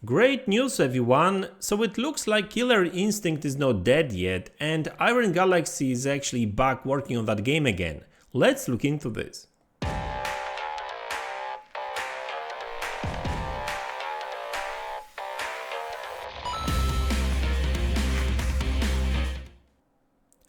Great news, everyone! So it looks like Killer Instinct is not dead yet, and Iron Galaxy is actually back working on that game again. Let's look into this.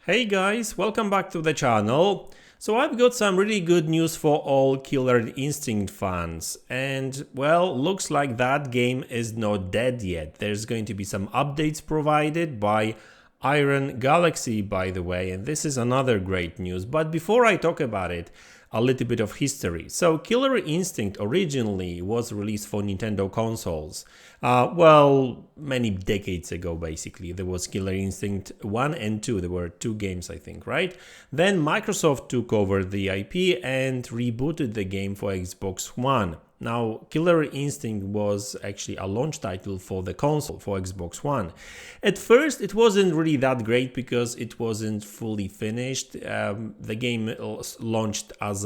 Hey guys, welcome back to the channel. So I've got some really good news for all Killer Instinct fans, and well, looks like that game is not dead yet. There's going to be some updates provided by Iron Galaxy, by the way, and this is another great news. But before I talk about it, a little bit of history. So Killer Instinct originally was released for Nintendo consoles. Well, many decades ago, basically. There was Killer Instinct 1 and 2. There were two games, I think, right? Then Microsoft took over the IP and rebooted the game for Xbox One. Now, Killer Instinct was actually a launch title for the console, for Xbox One. At first, it wasn't really that great because it wasn't fully finished. The game launched as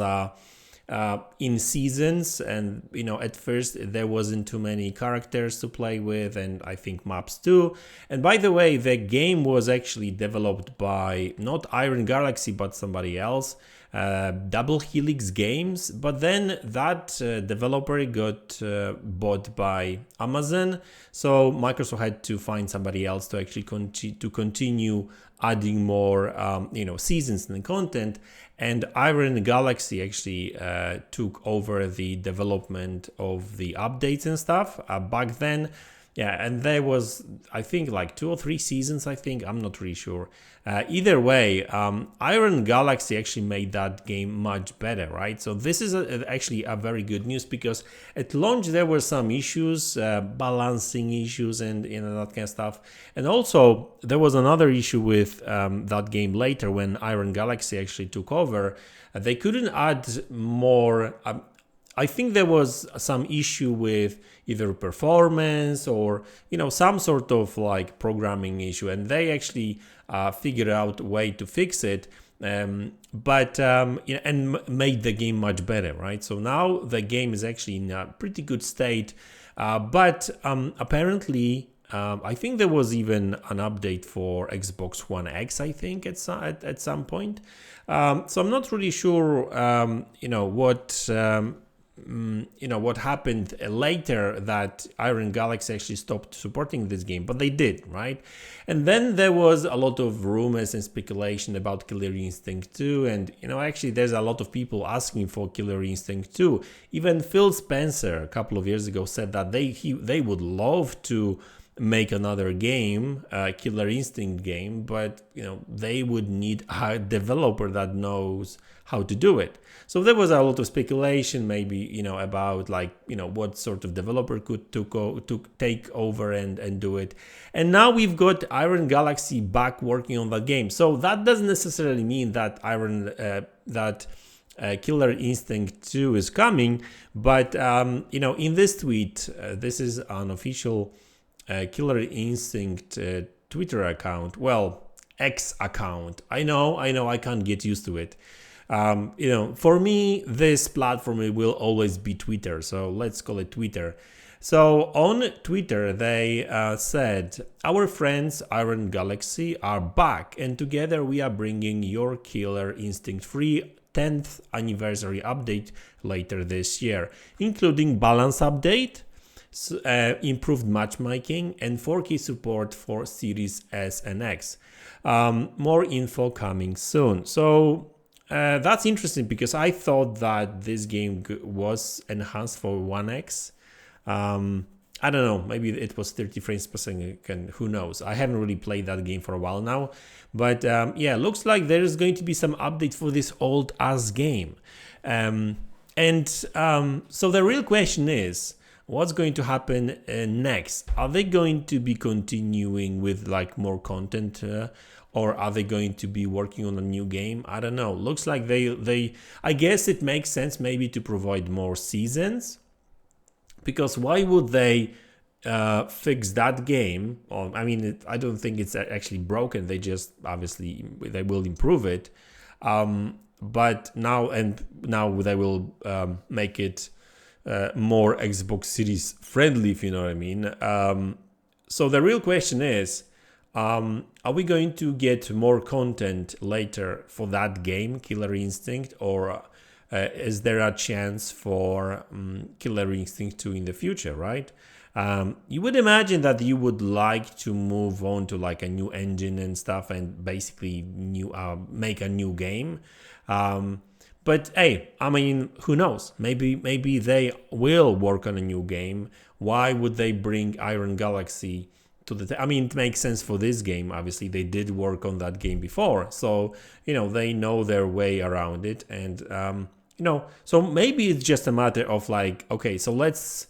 in seasons, and at first there wasn't too many characters to play with, and I think maps too. And by the way, the game was actually developed by not Iron Galaxy but somebody else. Double Helix Games, but then that developer got bought by Amazon, so Microsoft had to find somebody else to actually continue adding more seasons and content, and Iron Galaxy actually took over the development of the updates and stuff back then. Yeah, and there was, I think, like 2 or 3 seasons, I'm not really sure. Either way, Iron Galaxy actually made that game much better, right? So this is actually a very good news, because at launch there were some issues, balancing issues and that kind of stuff. And also there was another issue with that game later when Iron Galaxy actually took over. They couldn't add more. I think there was some issue with either performance or some sort of like programming issue, and they actually figured out a way to fix it, and made the game much better, right? So now the game is actually in a pretty good state, but apparently I think there was even an update for Xbox One X, I think at some point. So I'm not really sure what happened later, that Iron Galaxy actually stopped supporting this game, but they did, right? And then there was a lot of rumors and speculation about Killer Instinct 2, and actually there's a lot of people asking for Killer Instinct 2. Even Phil Spencer a couple of years ago said that they would love to make another game, Killer Instinct game, but they would need a developer that knows how to do it. So there was a lot of speculation, maybe about what sort of developer could take over and do it. And now we've got Iron Galaxy back working on that game. So that doesn't necessarily mean that Killer Instinct 2 is coming, but in this tweet, this is an official Killer Instinct Twitter account, well, X account. I know, I can't get used to it. For me, this platform will always be Twitter, so let's call it Twitter. So on Twitter, they said, "Our friends Iron Galaxy are back, and together we are bringing your Killer Instinct 3 10th anniversary update later this year, including balance update, improved matchmaking, and 4K support for Series S and X. More info coming soon." So that's interesting, because I thought that this game was enhanced for One X. I don't know, maybe it was 30 frames per second, who knows. I haven't really played that game for a while now, but yeah, looks like there is going to be some update for this old ass game. So the real question is, what's going to happen next? Are they going to be continuing with more content, or are they going to be working on a new game? I don't know. Looks like they I guess it makes sense maybe to provide more seasons, because why would they fix that game? I don't think it's actually broken. They just obviously they will improve it, but now they will make it more Xbox Series friendly, if you know what I mean. So the real question is, are we going to get more content later for that game, Killer Instinct, or is there a chance for Killer Instinct 2 in the future, right? You would imagine that you would like to move on to like a new engine and stuff and basically make a new game. But hey, I mean, who knows? Maybe they will work on a new game. Why would they bring Iron Galaxy to the? I mean, it makes sense for this game. Obviously, they did work on that game before, so they know their way around it. And so maybe it's just a matter of like, okay, so let's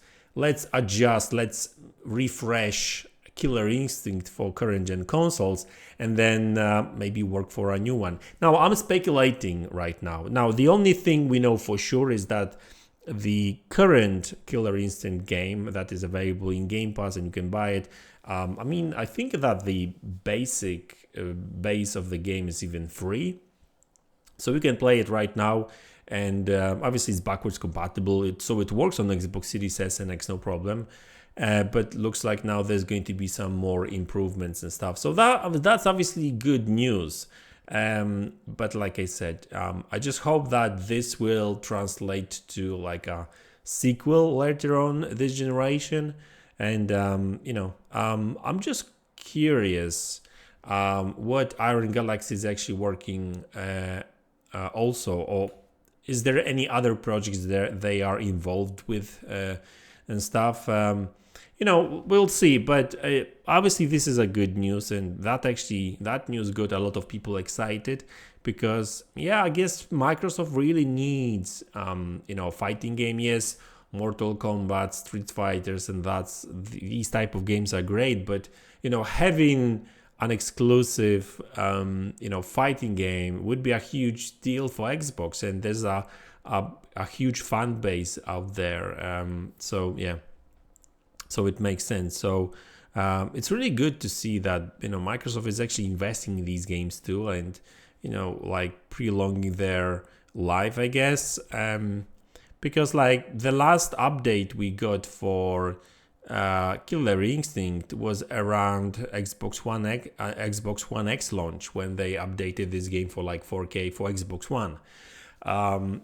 adjust, let's refresh Killer Instinct for current gen consoles, and then maybe work for a new one. Now, I'm speculating right now. Now, the only thing we know for sure is that the current Killer Instinct game that is available in Game Pass and you can buy it, I mean, I think that the basic base of the game is even free. So you can play it right now. And obviously it's backwards compatible, so it works on Xbox Series S and X, no problem. But looks like now there's going to be some more improvements and stuff. So that's obviously good news. But like I said, I just hope that this will translate to like a sequel later on this generation. And I'm just curious what Iron Galaxy is actually working also, or is there any other projects that they are involved with and stuff? We'll see. But obviously, this is a good news, and that news got a lot of people excited because, yeah, I guess Microsoft really needs, fighting game. Yes, Mortal Kombat, Street Fighters, and these type of games are great. But having an exclusive, fighting game would be a huge deal for Xbox, and there's a huge fan base out there. So yeah, so it makes sense. So it's really good to see that Microsoft is actually investing in these games too, and like prolonging their life, I guess. Because like the last update we got for Killer Instinct was around Xbox One X launch, when they updated this game for like 4K for Xbox One.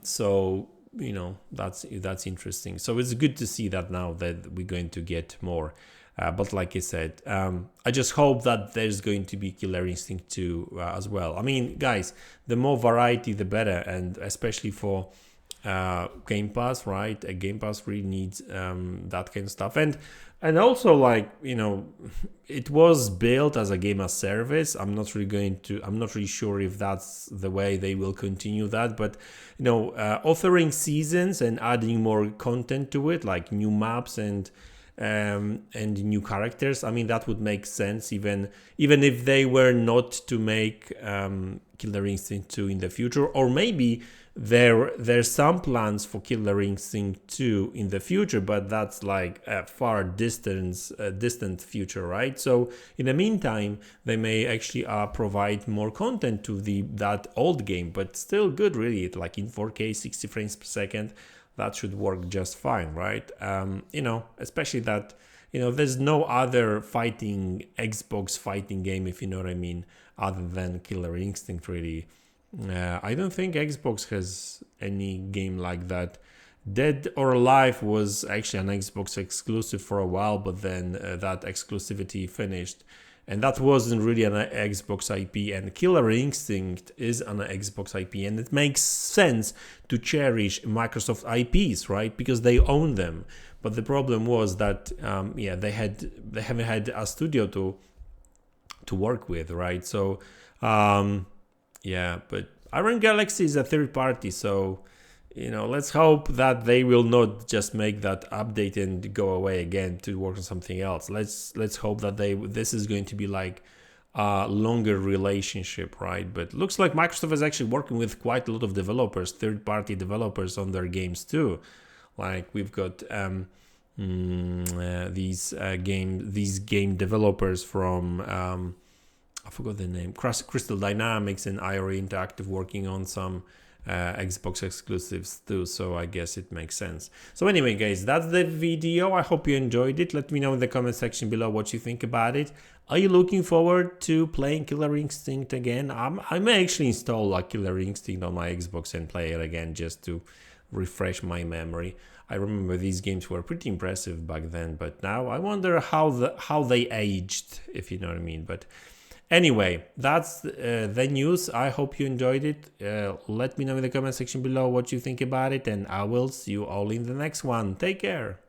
So that's interesting. So it's good to see that now that we're going to get more. But like I said, I just hope that there's going to be Killer Instinct 2 as well. I mean, guys, the more variety, the better, and especially for Game Pass, right? A Game Pass really needs that kind of stuff, and also like it was built as a game as service. I'm not really sure if that's the way they will continue that, but offering seasons and adding more content to it, like new maps and new characters. I mean, that would make sense even if they were not to make Killer Instinct 2 in the future, or maybe there's some plans for Killer Instinct 2 in the future, but that's like a far distant future, right? So in the meantime, they may actually provide more content to that old game, but still good, really, like in 4K 60 frames per second. That should work just fine, right? Especially that there's no other Xbox fighting game, if you know what I mean, other than Killer Instinct, really. I don't think Xbox has any game like that. Dead or Alive was actually an Xbox exclusive for a while, but then that exclusivity finished, and that wasn't really an Xbox IP. And Killer Instinct is an Xbox IP, and it makes sense to cherish Microsoft IPs, right? Because they own them. But the problem was that they haven't had a studio to work with, right? So but Iron Galaxy is a third party, so let's hope that they will not just make that update and go away again to work on something else. Let's hope that this is going to be like a longer relationship, right? But looks like Microsoft is actually working with quite a lot of developers, third-party developers, on their games too. Like we've got these game developers from I forgot the name, Crystal Dynamics and IRA Interactive, working on some Xbox exclusives too, so I guess it makes sense. So anyway, guys, that's the video. I hope you enjoyed it. Let me know in the comment section below what you think about it. Are you looking forward to playing Killer Instinct again? I may actually install like Killer Instinct on my Xbox and play it again just to refresh my memory. I remember these games were pretty impressive back then, but now I wonder how they aged, if you know what I mean. But anyway, that's the news. I hope you enjoyed it. Let me know in the comment section below what you think about it, and I will see you all in the next one. Take care.